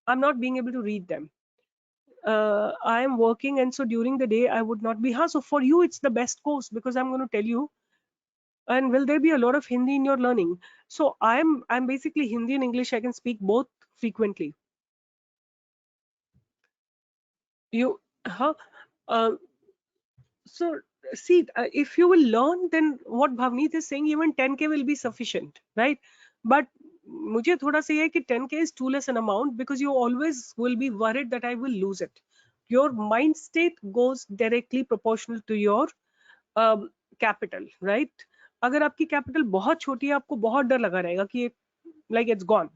I'm not being able to read them. I am working, and so during the day I would not be. So for you, it's the best course, because I'm going to tell you. And will there be a lot of Hindi in your learning? So I'm basically Hindi and English. I can speak both frequently. You, huh? Uh, so see, if you will learn, then what Bhavneet is saying, even 10K will be sufficient, right? But मुझे थोड़ा सा ये है कि 10K is too less an amount, because you always will be worried that I will lose it. Your mind state goes directly proportional to your capital, right? अगर आपकी capital बहुत छोटी है, आपको बहुत डर लगा रहेगा कि like it's gone.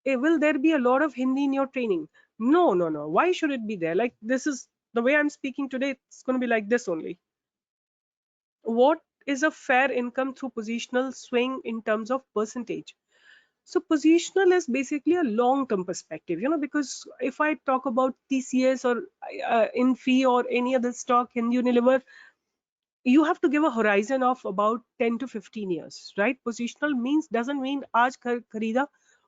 Will there be a lot of Hindi in your training? No, no, no. Why should it be there? Like, this is the way I'm speaking today. It's going to be like this only. What is a fair income through positional swing in terms of percentage? So positional is basically a long-term perspective, because if I talk about TCS or Infi or any other stock in Unilever, you have to give a horizon of about 10 to 15 years, right? Positional means doesn't mean aaj kharida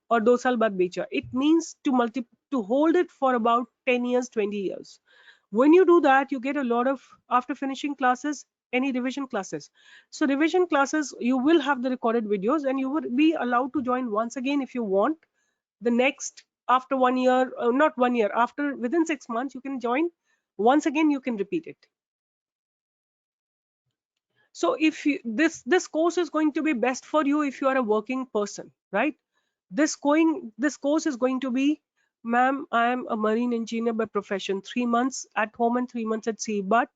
or 2 saal baad becha. It means to hold it for about 10 years, 20 years. When you do that, you get a lot of, after finishing classes, any revision classes. So revision classes, you will have the recorded videos, and you would be allowed to join once again if you want. The next, after 1 year, not 1 year, after within 6 months, you can join once again. You can repeat it. So if you, this course is going to be best for you if you are a working person, right? This course is going to be, ma'am, I am a marine engineer by profession, 3 months at home and 3 months at sea, but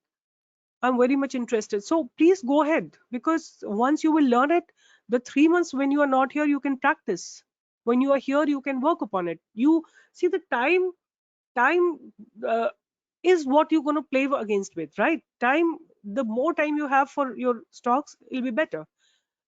I'm very much interested. So please go ahead, because once you will learn it, the 3 months when you are not here, you can practice. When you are here, you can work upon it. You see, the time is what you're going to play against with, right? Time, the more time you have for your stocks, it'll be better.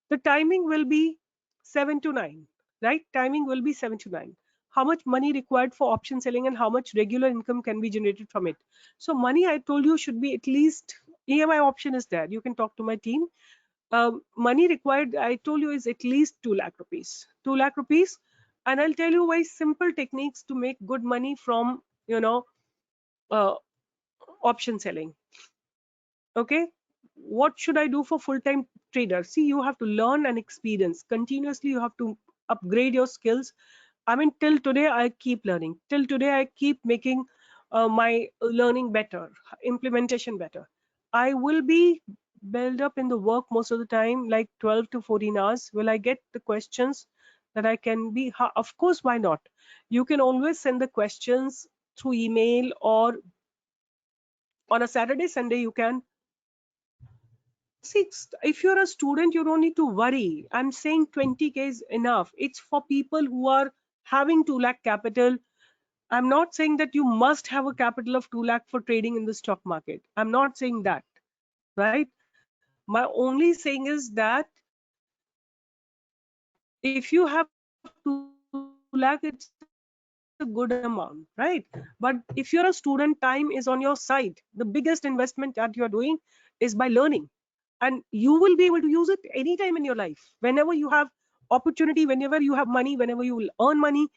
The timing will be 7 to 9, right? Timing will be 7 to 9. How much money required for option selling, and how much regular income can be generated from it? So money, I told you, should be at least, EMI option is there, you can talk to my team. Money required, I told you, is at least 2 lakh rupees, 2 lakh rupees. And I'll tell you very simple techniques to make good money from, uh, option selling. Okay, what should I do for full-time trader? See, you have to learn and experience continuously. You have to upgrade your skills. I mean, till today I keep learning, till today I keep making my learning better, implementation better. I will be built up in the work most of the time, like 12 to 14 hours. Will I get the questions that I can be? Of course, why not? You can always send the questions through email, or on a Saturday, Sunday, you can. See, if you're a student, you don't need to worry. I'm saying 20K is enough. It's for people who are having 2 lakh capital. I'm not saying that you must have a capital of 2 lakh for trading in the stock market. I'm not saying that, right? My only saying is that if you have 2 lakh, it's a good amount, right? But if you're a student, time is on your side. The biggest investment that you're doing is by learning. And you will be able to use it anytime in your life, whenever you have opportunity, whenever you have money, whenever you will earn money.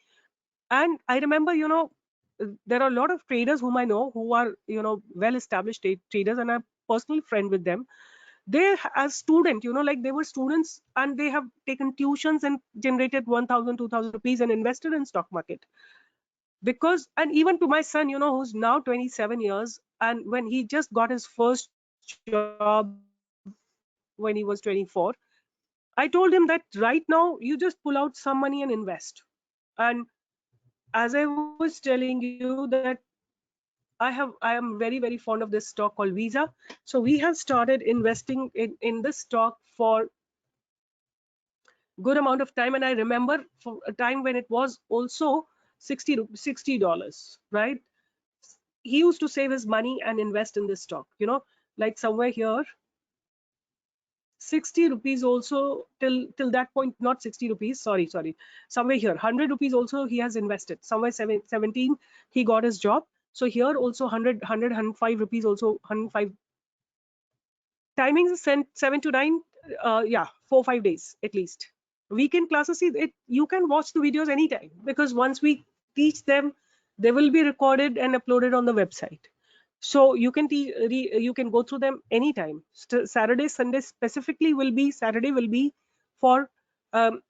And I remember, there are a lot of traders whom I know who are, well established traders, and I'm personal friend with them. They, as student, like they were students, and they have taken tuitions and generated 1,000, 2,000 rupees and invested in stock market. Because, and even to my son, who's now 27 years, and when he just got his first job when he was 24, I told him that right now you just pull out some money and invest. And as I was telling you that I am very, very fond of this stock called Visa. So we have started investing in this stock for good amount of time. And I remember for a time when it was also 60 $60, right? He used to save his money and invest in this stock, like somewhere here, 60 rupees also till that point, not 60 rupees, sorry, somewhere here 100 rupees also he has invested, somewhere 17 he got his job. So here also 105 rupees, also 105. Timings is 7 to 9, yeah, 4 5 days at least. Weekend classes, see it, you can watch the videos anytime, because once we teach them, they will be recorded and uploaded on the website. So you can you can go through them anytime. Saturday, Sunday specifically will be, Saturday will be for um,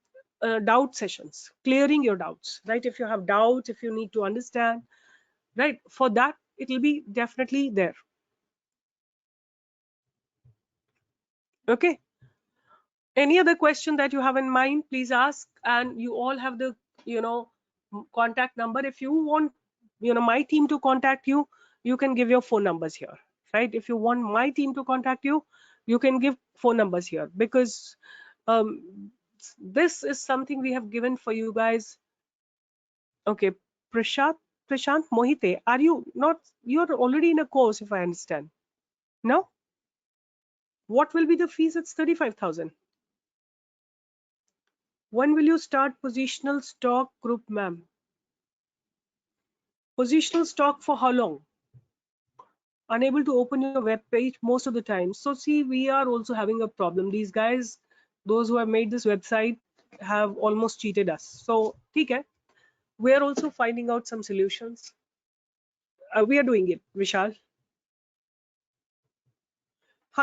doubt sessions, clearing your doubts, right? If you have doubts, if you need to understand, right, for that it will be definitely there. Okay, any other question that you have in mind, please ask. And you all have the, you know, contact number. If you want, you know, my team to contact you, you can give your phone numbers here, right? If you want my team to contact you, you can give phone numbers here, because this is something we have given for you guys. Okay, Prashant Mohite, are you not, you're already in a course, if I understand? No? What will be the fees? It's 35,000. When will you start positional stock group, ma'am? Positional stock for how long? Unable to open your web page most of the time. So see, we are also having a problem. These guys, those who have made this website, have almost cheated us. So okay, we are also finding out some solutions. We are doing it, Vishal.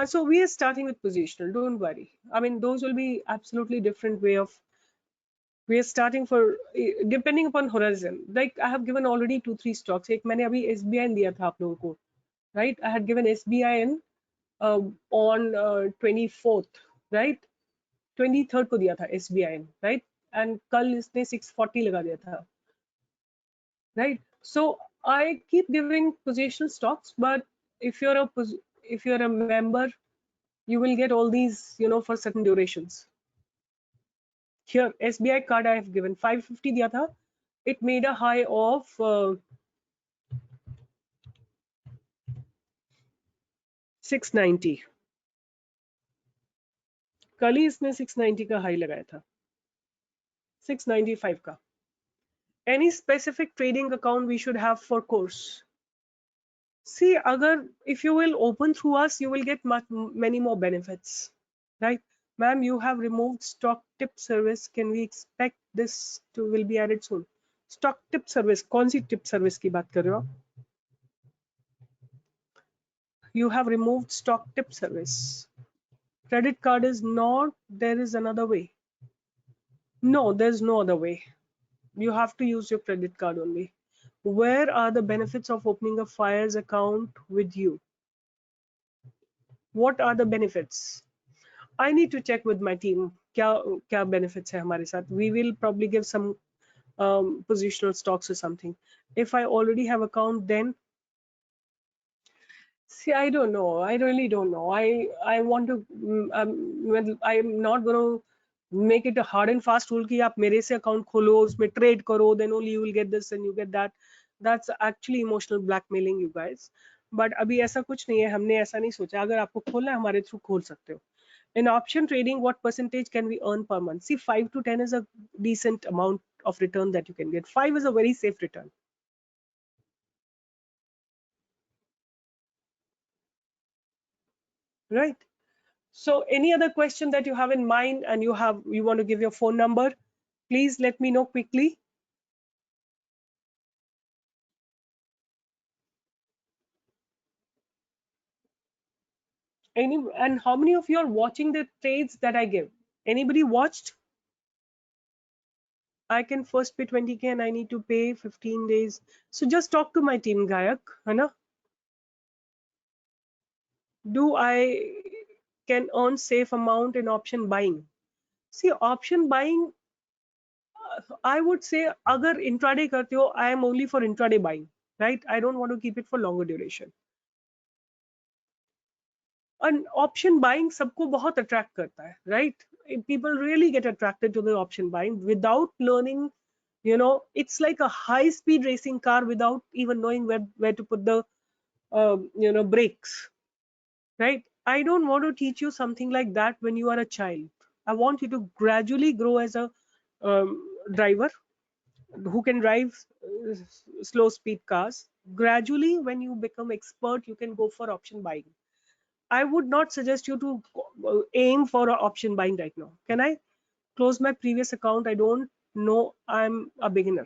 So we are starting with positional. Don't worry. I mean, those will be absolutely different way of. We are starting for depending upon horizon. Like I have given already 2 3 stocks. एक मैंने अभी SBI दिया था आप लोगों को, right? I had given SBI in on 24th, right? 23rd को दिया था SBI in, right? And कल इसने 640 लगा दिया था, right? So I keep giving positional stocks, but if you're if you're a member, you will get all these, you know, for certain durations. Here SBI card I have given 550 दिया था. It made a high of 690. कल ही इसने 690 का high लगाया था, 695 का. Any specific trading account we should have for course? See, agar if you will open through us, you will get many more benefits, right? Ma'am, you have removed stock tip service. Can we expect this to will be added soon? Stock tip service, कौन सी tip service की बात कर रहे हो आप? You have removed stock tip service. Credit card is not, there is another way. No, there's no other way. You have to use your credit card only. Where are the benefits of opening a FIRES account with you? What are the benefits? I need to check with my team. क्या benefits है हमारे साथ? We will probably give some positional stocks or something. If I already have account, then see, I don't know. I really don't know. I want to. Well, I'm not going to make it a hard and fast rule कि आप मेरे से account खोलो, उसमें trade करो, then only you will get this and you get that. That's actually emotional blackmailing, you guys. But अभी ऐसा कुछ नहीं है. हमने ऐसा नहीं सोचा. अगर आपको खोलना है हमारे through खोल सकते हो. In option trading, what percentage can we earn per month? See, 5 to 10 is a decent amount of return that you can get. 5 is a very safe return. Right? So any other question that you have in mind and you want to give your phone number, please let me know quickly. And how many of you are watching the trades that I give? Anybody watched? I can first pay 20K and I need to pay 15 days. So just talk to my team, Gayak, Hana. Do I can earn safe amount in option buying? See, option buying, I would say, agar intraday karte ho, I am only for intraday buying, right? I don't want to keep it for longer duration. And option buying सबको बहुत attract करता है, right? People really get attracted to the option buying without learning. You know, it's like a high-speed racing car without even knowing where to put the brakes, right? I don't want to teach you something like that when you are a child. I want you to gradually grow as a driver who can drive slow speed cars. Gradually, when you become expert, you can go for option buying. I would not suggest you to aim for a option buying right now. Can I close my previous account? I don't know. I'm a beginner.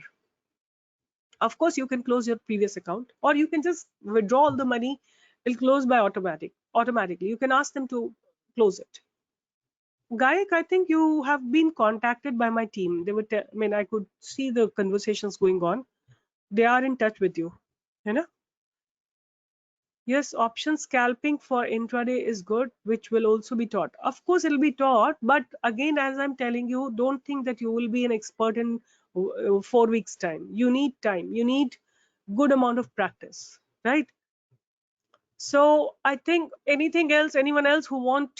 Of course, you can close your previous account, or you can just withdraw all the money. It'll close by automatically. You can ask them to close it. Gayak, I think you have been contacted by my team. They would, I mean, I could see the conversations going on. They are in touch with you. You know? Yes, option scalping for intraday is good, which will also be taught. Of course, it'll be taught, but again, as I'm telling you, don't think that you will be an expert in 4 weeks' time. You need time. You need good amount of practice, right? So I think anything else, anyone else who want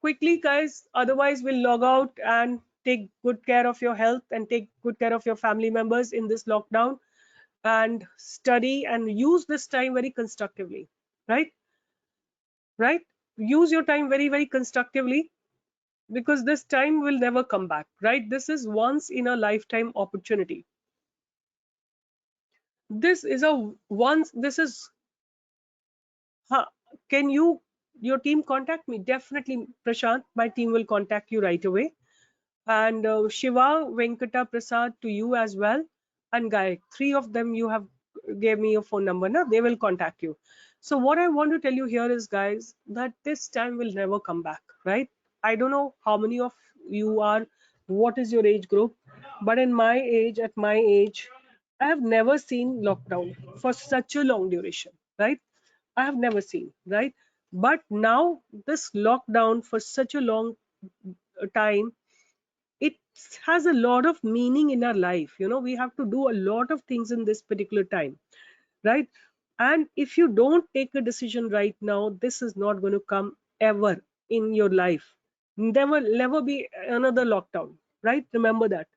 quickly, guys, otherwise we'll log out and take good care of your health and take good care of your family members in this lockdown and study and use this time very constructively, right? Right? Use your time very, very constructively because this time will never come back, right? This is once in a lifetime opportunity. This is a once, this is, huh, can you, your team contact me? Definitely, Prashant, my team will contact you right away. And Shiva, Venkata, Prasad, to you as well, and Gayak. Three of them you have gave me your phone number. Now they will contact you. So what I want to tell you here is, guys, that this time will never come back, right? I don't know how many of you are, what is your age group, but in my age, at my age, I have never seen lockdown for such a long duration, right? I have never seen, right? But now this lockdown for such a long time, it has a lot of meaning in our life. You know, we have to do a lot of things in this particular time, right? And if you don't take a decision right now, this is not going to come ever in your life. Never be another lockdown, right? Remember that.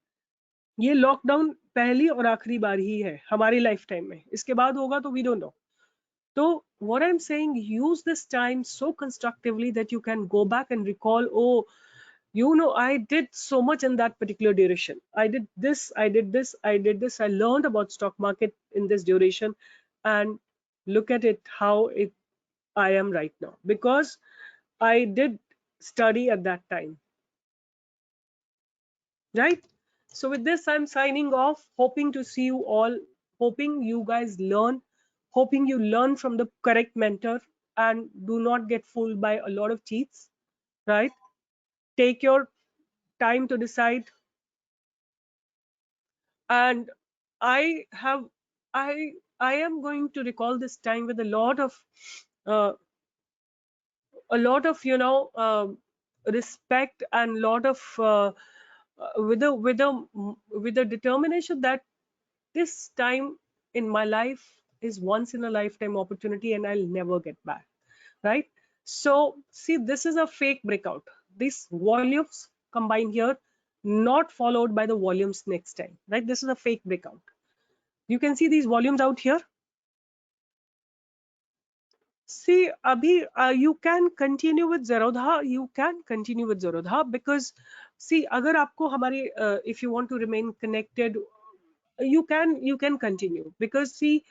ये lockdown पहली और आखिरी बार ही है हमारी life time में. इसके बाद होगा तो we don't know. So what I'm saying, use this time so constructively that you can go back and recall, oh, you know, I did so much in that particular duration. I did this, I did this, I did this. I learned about stock market in this duration, and look at it how it I am right now because I did study at that time, right? So with this, I'm signing off, hoping to see you all, hoping you guys learn, hoping you learn from the correct mentor and do not get fooled by a lot of cheats, right? Take your time to decide. And I have, I am going to recall this time with uh, a lot of, you know, respect and lot of with a determination that this time in my life is once in a lifetime opportunity and I'll never get back, right? So see, this is a fake breakout. These volumes combined here, not followed by the volumes next time, right? This is a fake breakout. You can see these volumes out here. See, Abhi, you can continue with Zerodha. You can continue with Zerodha because, see, अगर आपको हमारे, if you want to remain connected, you can continue because see,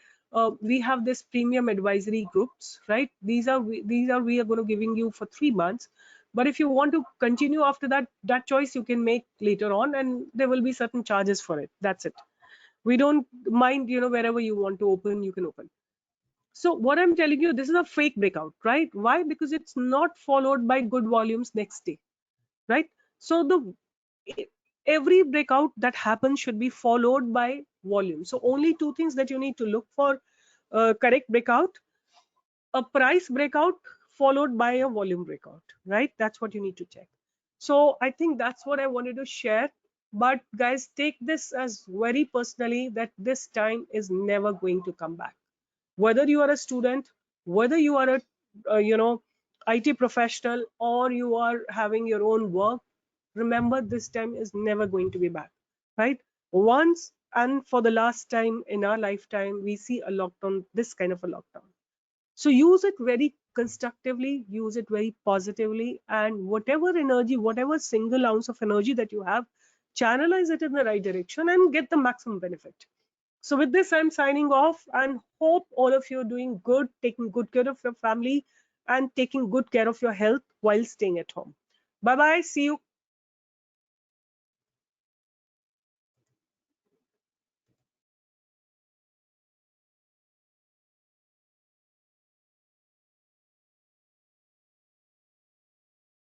we have this premium advisory groups, right? These are we are going to giving you for 3 months. But if you want to continue after that, that choice you can make later on, and there will be certain charges for it. That's it. We don't mind, you know, wherever you want to open, you can open. So what I'm telling you, this is a fake breakout, right? Why? Because it's not followed by good volumes next day, right? So every breakout that happens should be followed by volume. So only two things that you need to look for: correct breakout, a price breakout followed by a volume breakout, right? That's what you need to check. So I think that's what I wanted to share. But guys, take this as very personally that this time is never going to come back. Whether you are a student, whether you are a you know, IT professional, or you are having your own work, remember this time is never going to be back, right? Once and for the last time in our lifetime, we see a lockdown, this kind of a lockdown. So use it very constructively, use it very positively, and whatever energy, whatever single ounce of energy that you have, channelize it in the right direction and get the maximum benefit. So with this, I'm signing off and hope all of you are doing good, taking good care of your family and taking good care of your health while staying at home. Bye bye. See you.